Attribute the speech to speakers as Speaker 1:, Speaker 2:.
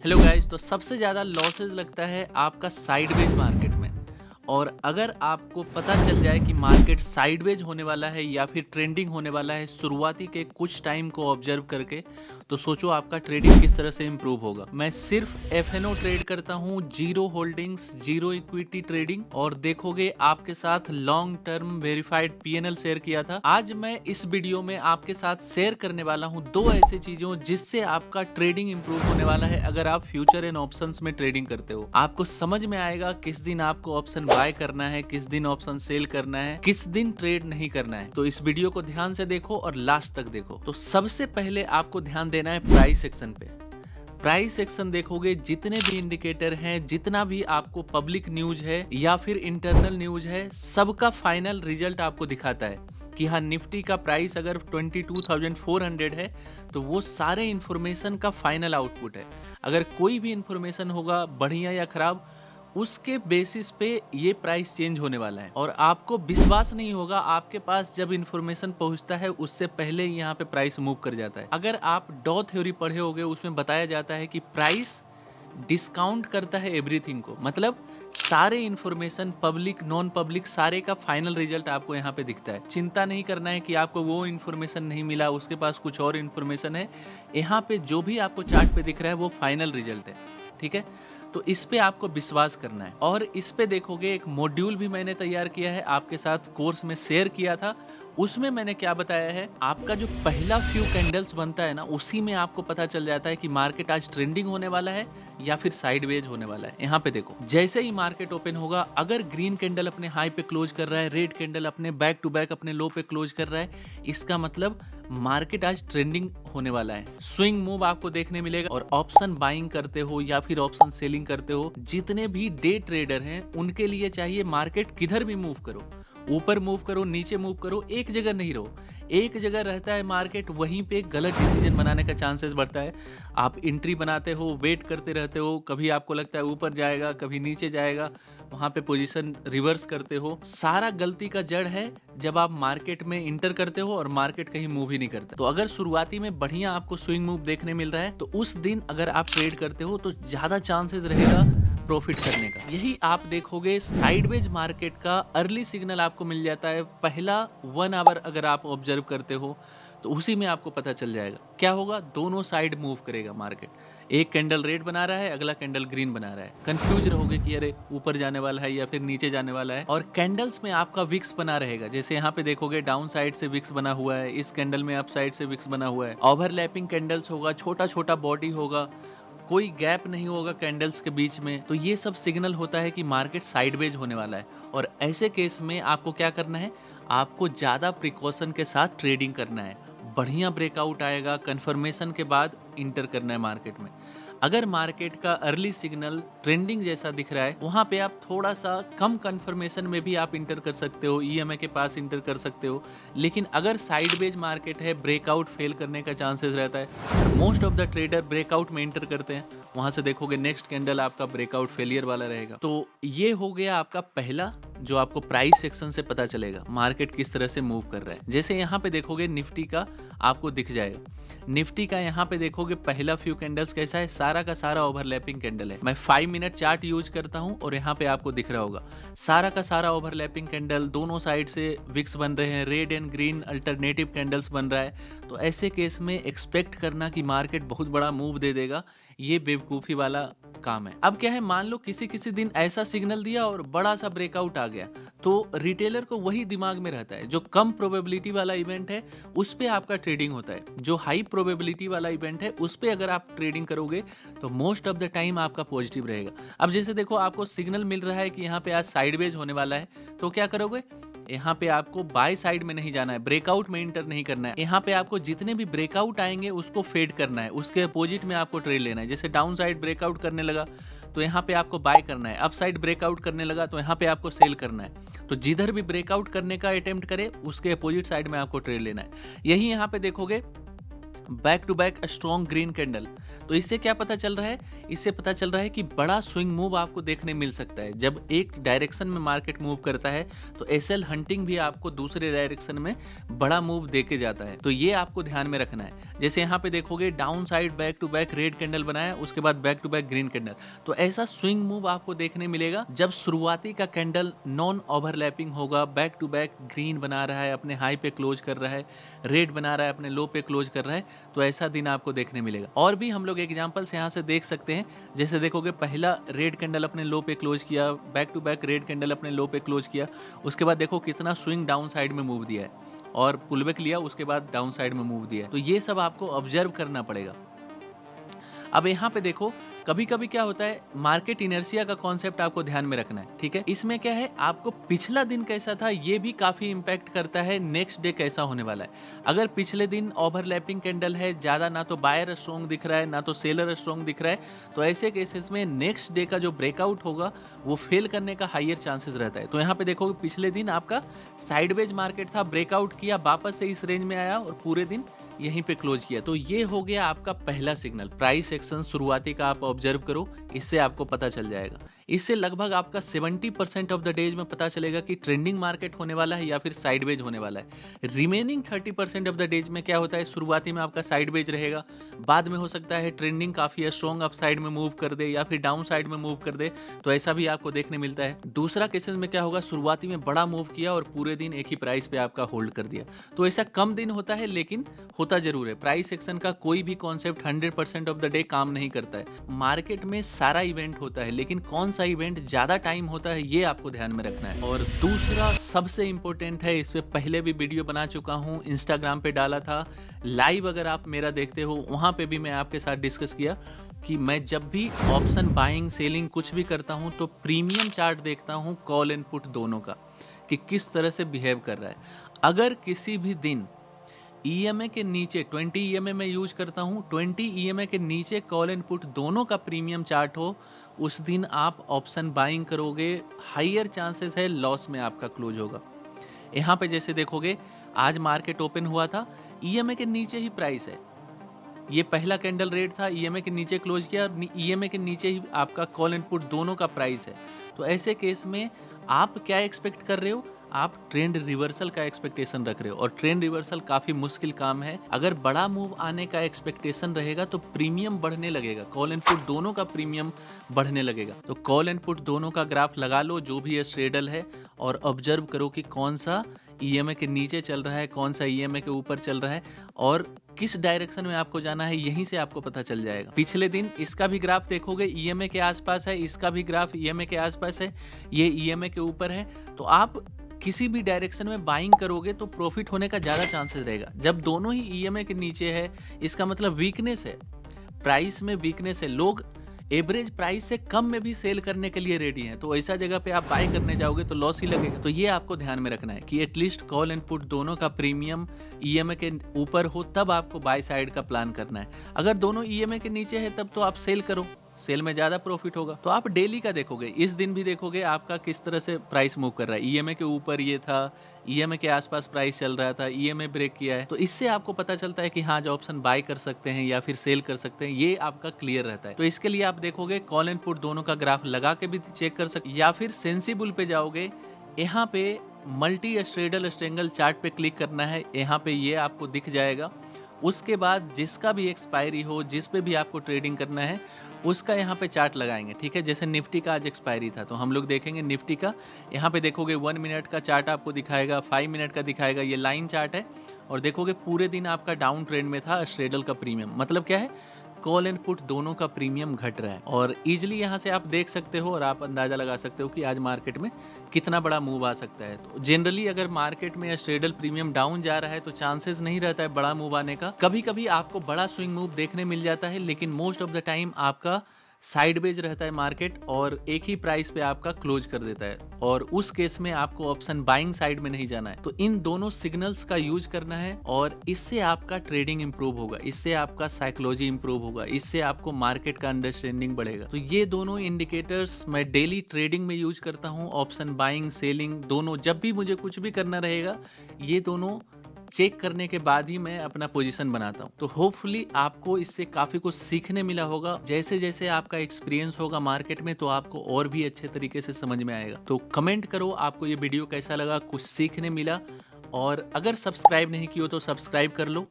Speaker 1: Hello guys, तो सबसे ज़्यादा लॉसेस लगता है आपका साइडवेज मार्केट में। और अगर आपको पता चल जाए कि मार्केट साइडवेज होने वाला है या फिर ट्रेंडिंग होने वाला है शुरुआती के कुछ टाइम को ऑब्जर्व करके, तो सोचो आपका ट्रेडिंग किस तरह से इम्प्रूव होगा। मैं सिर्फ एफएनओ ट्रेड करता हूँ, zero holdings, zero equity trading. और देखोगे आपके साथ long term verified PNL share किया था। आज मैं इस वीडियो में आपके साथ शेयर करने वाला हूँ दो ऐसे चीजों जिससे आपका ट्रेडिंग इंप्रूव होने वाला है। अगर आप फ्यूचर एंड ऑप्शंस में ट्रेडिंग करते हो, आपको समझ में आएगा किस दिन आपको ऑप्शन बाय करना है, किस दिन ऑप्शन सेल करना है, किस दिन ट्रेड नहीं करना है। तो इस वीडियो को ध्यान से देखो और लास्ट तक देखो। तो सबसे पहले आपको ध्यान देना है प्राइस सेक्शन पे। प्राइस सेक्शन देखोगे, जितने भी इंडिकेटर हैं, जितना भी आपको पब्लिक न्यूज है या फिर इंटरनल न्यूज है, सबका फाइनल रिजल्ट आपको दिखाता है कि हाँ, निफ्टी का प्राइस अगर 22,400 है तो वो सारे इंफॉर्मेशन का फाइनल आउटपुट है। अगर कोई भी इंफॉर्मेशन होगा बढ़िया या खराब, उसके बेसिस पे ये प्राइस चेंज होने वाला है। और आपको विश्वास नहीं होगा, आपके पास जब इंफॉर्मेशन पहुंचता है उससे पहले ही यहाँ पे प्राइस मूव कर जाता है। अगर आप डॉ थ्योरी पढ़े होगे, उसमें बताया जाता है कि प्राइस डिस्काउंट करता है एवरीथिंग को। मतलब सारे इंफॉर्मेशन, पब्लिक नॉन पब्लिक, सारे का फाइनल रिजल्ट आपको यहाँ पे दिखता है। चिंता नहीं करना है कि आपको वो इंफॉर्मेशन नहीं मिला, उसके पास कुछ और इंफॉर्मेशन है। यहाँ पे जो भी आपको चार्ट पे दिख रहा है वो फाइनल रिजल्ट है, ठीक है। तो इस पे आपको विश्वास करना है। और इस पे देखोगे, एक मॉड्यूल भी मैंने तैयार किया है, आपके साथ कोर्स में शेयर किया था। उसमें मैंने क्या बताया है, आपका जो पहला फ्यू कैंडल्स बनता है ना, उसी में आपको पता चल जाता है कि मार्केट आज ट्रेंडिंग होने वाला है या फिर साइडवेज होने वाला है। यहाँ पे देखो, जैसे ही मार्केट ओपन होगा, अगर ग्रीन कैंडल अपने हाई पे क्लोज कर रहा है, रेड कैंडल अपने बैक टू बैक अपने लो पे क्लोज कर रहा है, इसका मतलब मार्केट आज ट्रेंडिंग होने वाला है। स्विंग मूव आपको देखने मिलेगा। और ऑप्शन बाइंग करते हो या फिर ऑप्शन सेलिंग करते हो, जितने भी डे ट्रेडर हैं, उनके लिए चाहिए मार्केट किधर भी मूव करो, ऊपर मूव करो, नीचे मूव करो, एक जगह नहीं रहो। एक जगह रहता है मार्केट, वहीं पे गलत डिसीजन बनाने का चांसेस बढ़ता है। आप एंट्री बनाते हो, वेट करते रहते हो, कभी आपको लगता है ऊपर जाएगा, कभी नीचे जाएगा, वहां पे पोजीशन रिवर्स करते हो। सारा गलती का जड़ है जब आप मार्केट में इंटर करते हो और मार्केट कहीं मूव ही नहीं करता। तो अगर शुरुआती में बढ़िया आपको स्विंग मूव देखने मिल रहा है, तो उस दिन अगर आप ट्रेड करते हो तो ज्यादा चांसेस रहेगा प्रॉफिट करने का। यही आप देखोगे, साइडवेज मार्केट का अर्ली सिग्नल आपको मिल जाता है। पहला 1 आवर अगर आप ऑब्जर्व करते हो तो उसी में आपको पता चल जाएगा क्या होगा। दोनों साइड मूव करेगा मार्केट। एक कैंडल रेड बना रहा है, अगला कैंडल ग्रीन बना रहा है। कंफ्यूज रहोगे कि अरे ऊपर जाने वाला है या फिर नीचे जाने वाला है। और कैंडल्स में आपका विक्स बना रहेगा। जैसे यहाँ पे देखोगे, डाउन साइड से विक्स बना हुआ है, इस कैंडल में अप साइड से विक्स बना हुआ है। ओवरलैपिंग कैंडल्स होगा, छोटा छोटा बॉडी होगा, कोई गैप नहीं होगा कैंडल्स के बीच में। तो ये सब सिग्नल होता है कि मार्केट साइडवेज होने वाला है। और ऐसे केस में आपको क्या करना है, आपको ज़्यादा प्रिकॉशन के साथ ट्रेडिंग करना है। बढ़िया ब्रेकआउट आएगा, कंफर्मेशन के बाद इंटर करना है मार्केट में। अगर मार्केट का अर्ली सिग्नल ट्रेंडिंग जैसा दिख रहा है, वहां पे आप थोड़ा सा कम कंफर्मेशन में भी आप इंटर कर सकते हो, ईएमए के पास इंटर कर सकते हो। लेकिन अगर साइडवेज मार्केट है, ब्रेकआउट फेल करने का चांसेस रहता है। Most of the trader breakout में इंटर करते हैं, वहां से देखोगे नेक्स्ट कैंडल आपका ब्रेकआउट फेलियर वाला रहेगा। तो ये हो गया आपका पहला, जो आपको प्राइस सेक्शन से पता चलेगा मार्केट किस तरह से मूव कर रहा है। जैसे यहाँ पे देखोगे, निफ्टी का आपको दिख जाएगा। निफ्टी का यहाँ पे देखोगे, पहला फ्यू कैंडल्स कैसा है, सारा का सारा ओवरलैपिंग कैंडल है। मैं 5 मिनट चार्ट यूज करता हूँ और यहाँ पे आपको दिख रहा होगा सारा का सारा ओवरलैपिंग कैंडल, दोनों साइड से विक्स बन रहे हैं, red and green alternative candles बन रहा है। तो ऐसे केस में एक्सपेक्ट करना कि मार्केट बहुत बड़ा मूव दे देगा, ये बेवकूफ़ी वाला काम है। अब क्या है, मान लो किसी किसी दिन ऐसा सिग्नल दिया और बड़ा सा ब्रेकआउट आ गया, तो रिटेलर को वही दिमाग में रहता है, जो कम प्रोबेबिलिटी वाला इवेंट है उस पे आपका ट्रेडिंग होता है। जो हाई प्रोबेबिलिटी वाला इवेंट है उस पे अगर आप ट्रेडिंग करोगे तो मोस्ट ऑफ द टाइम आपका पॉजिटिव रहेगा। अब जैसे देखो, आपको सिग्नल मिल रहा है कि यहाँ पे आज साइडवेज होने वाला है, तो क्या करोगे, यहाँ पे आपको बाय साइड में नहीं जाना है, ब्रेकआउट में इंटर नहीं करना है। यहाँ पे आपको जितने भी ब्रेकआउट आएंगे उसको फेड करना है, उसके अपोजिट में आपको ट्रेड लेना है। जैसे डाउन साइड ब्रेकआउट करने लगा तो यहाँ पे आपको बाय करना है, अप साइड ब्रेकआउट करने लगा तो यहाँ पे आपको सेल करना है। तो जिधर भी ब्रेकआउट करने का अटेम्प्ट करे उसके अपोजिट साइड में आपको ट्रेड लेना है। यही यहाँ पे देखोगे, back to back strong green candle. तो इससे क्या पता चल रहा है? इससे पता चल रहा है कि बड़ा स्विंग मूव आपको देखने मिल सकता है। जब एक डायरेक्शन में मार्केट मूव करता है तो एसएल हंटिंग भी आपको दूसरे डायरेक्शन में बड़ा मूव देके जाता है। तो ये आपको ध्यान में रखना है। जैसे यहाँ पे देखोगे down side back to back red candle बनाया, उसके बाद back to back green candle. तो ऐसा स्विंग मूव आपको देखने मिलेगा जब शुरुआती का कैंडल नॉन ओवरलैपिंग होगा, बैक टू बैक ग्रीन बना रहा है, अपने हाई पे क्लोज कर रहा है, रेड बना रहा है, अपने लो पे क्लोज कर रहा है, तो ऐसा दिन आपको देखने मिलेगा। और भी हम लोग एग्जांपल्स यहाँ से देख सकते हैं। जैसे देखोगे पहला रेड कैंडल अपने लो पे क्लोज किया, back to back red candle अपने लो पे क्लोज किया, उसके बाद देखो कितना स्विंग डाउन साइड में मूव दिया है और पुलबैक लिया, उसके बाद डाउन साइड में मूव दिया है। तो ये सब आपको ऑब्जर्व करना पड़ेगा। अब यहाँ पे देखो कभी कभी क्या होता है, मार्केट इनर्शिया का कॉन्सेप्ट आपको ध्यान में रखना है, ठीक है। इसमें क्या है, आपको पिछला दिन कैसा था ये भी काफी इंपैक्ट करता है नेक्स्ट डे कैसा होने वाला है। अगर पिछले दिन ओवरलैपिंग कैंडल है, ज्यादा ना तो बायर स्ट्रॉन्ग दिख रहा है ना तो सेलर स्ट्रॉन्ग दिख रहा है, तो ऐसे केसेस में नेक्स्ट डे का जो ब्रेकआउट होगा वो फेल करने का हाइयर चांसेस रहता है। तो यहाँ पे देखोगे पिछले दिन आपका साइडवेज मार्केट था, ब्रेकआउट किया, वापस से इस रेंज में आया और पूरे दिन यहीं पे क्लोज किया। तो ये हो गया आपका पहला सिग्नल। प्राइस एक्शन शुरुआती का आप ऑब्जर्व करो, इससे आपको पता चल जाएगा। इससे लगभग आपका 70% ऑफ द डेज में पता चलेगा कि ट्रेंडिंग मार्केट होने वाला है या फिर साइडवेज होने वाला है। रिमेनिंग 30% ऑफ द डेज में क्या होता है, शुरुआती में आपका साइडवेज रहेगा, बाद में हो सकता है ट्रेंडिंग काफी स्ट्रॉन्ग अप साइड में मूव कर दे या फिर डाउन साइड में मूव कर दे, तो ऐसा भी आपको देखने मिलता है। दूसरा केसेस में क्या होगा, शुरुआती में बड़ा मूव किया और पूरे दिन एक ही प्राइस पे आपका होल्ड कर दिया। तो ऐसा कम दिन होता है लेकिन होता जरूर है। प्राइस एक्शन का कोई भी कॉन्सेप्ट 100% ऑफ द डे काम नहीं करता है। मार्केट में सारा इवेंट होता है लेकिन कौन सा इवेंट ज्यादा टाइम होता है ये आपको ध्यान में रखना है। और दूसरा सबसे इंपॉर्टेंट है, इस पे पहले भी वीडियो बना चुका हूँ, इंस्टाग्राम पे डाला था, लाइव अगर आप मेरा देखते हो वहां पे भी मैं आपके साथ डिस्कस किया कि मैं जब भी ऑप्शन बाइंग सेलिंग कुछ भी करता हूं तो प्रीमियम चार्ट देखता हूं कॉल एंड पुट दोनों का कि किस तरह से बिहेव कर रहा है। अगर किसी भी दिन ईएमए के नीचे 20 ईएमए में यूज करता हूं, 20 ईएमए के नीचे कॉल एंड पुट दोनों का प्रीमियम चार्ट हो, उस दिन आप ऑप्शन बाइंग करोगे, हाइयर चांसेस है लॉस में आपका क्लोज होगा। यहाँ पे जैसे देखोगे आज मार्केट ओपन हुआ था, ईएमए के नीचे ही प्राइस है, ये पहला कैंडल रेट था, ईएमए के नीचे क्लोज किया और ईएमए के नीचे ही आपका कॉल एंड पुट दोनों का प्राइस है। तो ऐसे केस में आप क्या एक्सपेक्ट कर रहे हो, आप ट्रेंड रिवर्सल का एक्सपेक्टेशन रख रहे हो, और ट्रेंड रिवर्सल काफी मुश्किल काम है। अगर बड़ा मूव आने का एक्सपेक्टेशन रहेगा तो प्रीमियम बढ़ने लगेगा, कॉल एंड पुट दोनों का प्रीमियम बढ़ने लगेगा। तो कॉल एंड पुट दोनों का ग्राफ लगा लो जो भी ये स्ट्रेडल है और ऑब्जर्व करो कि कौन सा ईएमए के नीचे चल रहा है, कौन सा ईएमए के ऊपर चल रहा है और किस डायरेक्शन में आपको जाना है, यहीं से आपको पता चल जाएगा। पिछले दिन इसका भी ग्राफ देखोगे ईएमए के आसपास है, इसका भी ग्राफ ईएमए के आसपास है, ये ईएमए के ऊपर है। तो आप किसी भी डायरेक्शन में बाइंग करोगे तो प्रॉफिट होने का ज्यादा चांसेस रहेगा। जब दोनों ही ईएमए के नीचे है इसका मतलब वीकनेस है, प्राइस में वीकनेस है, लोग एवरेज प्राइस से कम में भी सेल करने के लिए रेडी हैं। तो ऐसा जगह पे आप बाय करने जाओगे तो लॉस ही लगेगा। तो ये आपको ध्यान में रखना है कि एटलीस्ट कॉल एंड पुट दोनों का प्रीमियम ईएमए के ऊपर हो, तब आपको बाय साइड का प्लान करना है। अगर दोनों ईएमए के नीचे है तब तो आप सेल करो, सेल में ज्यादा प्रॉफिट होगा। तो आप डेली का देखोगे, इस दिन भी देखोगे आपका किस तरह से प्राइस मूव कर रहा है। ईएमए के ऊपर ये था, ईएमए के आसपास प्राइस चल रहा था, ईएमए ब्रेक किया है, तो इससे आपको पता चलता है कि हाँ जो ऑप्शन बाय कर सकते हैं या फिर सेल कर सकते हैं, ये आपका क्लियर रहता है। तो इसके लिए आप देखोगे कॉल एंड पुट दोनों का ग्राफ लगा के भी चेक कर सकते, या फिर सेंसिबल पे जाओगे, यहाँ पे मल्टी स्ट्रेडल स्ट्रेंगल चार्ट पे क्लिक करना है, यहाँ पे ये आपको दिख जाएगा। उसके बाद जिसका भी एक्सपायरी हो, जिस पे भी आपको ट्रेडिंग करना है उसका यहाँ पे चार्ट लगाएंगे, ठीक है। जैसे निफ्टी का आज एक्सपायरी था तो हम लोग देखेंगे निफ्टी का, यहाँ पे देखोगे 1 मिनट का चार्ट आपको दिखाएगा, 5 मिनट का दिखाएगा, ये लाइन चार्ट है। और देखोगे पूरे दिन आपका डाउन ट्रेंड में था स्ट्रेडल का प्रीमियम, मतलब क्या है, कॉल एंड पुट दोनों का प्रीमियम घट रहा है। और इजिली यहाँ से आप देख सकते हो और आप अंदाजा लगा सकते हो कि आज मार्केट में कितना बड़ा मूव आ सकता है। तो जनरली अगर मार्केट में स्ट्रेडल प्रीमियम डाउन जा रहा है तो चांसेस नहीं रहता है बड़ा मूव आने का। कभी कभी आपको बड़ा स्विंग मूव देखने मिल जाता है लेकिन मोस्ट ऑफ द टाइम आपका साइडवेज रहता है मार्केट और एक ही प्राइस पे आपका क्लोज कर देता है, और उस केस में आपको ऑप्शन बाइंग साइड में नहीं जाना है। तो इन दोनों सिग्नल्स का यूज करना है और इससे आपका ट्रेडिंग इंप्रूव होगा, इससे आपका साइकोलॉजी इंप्रूव होगा, इससे आपको मार्केट का अंडरस्टैंडिंग बढ़ेगा। तो ये दोनों इंडिकेटर्स मैं डेली ट्रेडिंग में यूज करता हूँ, ऑप्शन बाइंग सेलिंग दोनों। जब भी मुझे कुछ भी करना रहेगा ये दोनों चेक करने के बाद ही मैं अपना पोजीशन बनाता हूँ। तो होपफुली आपको इससे काफ़ी कुछ सीखने मिला होगा। जैसे जैसे आपका एक्सपीरियंस होगा मार्केट में तो आपको और भी अच्छे तरीके से समझ में आएगा। तो कमेंट करो आपको ये वीडियो कैसा लगा, कुछ सीखने मिला, और अगर सब्सक्राइब नहीं किया हो तो सब्सक्राइब कर लो।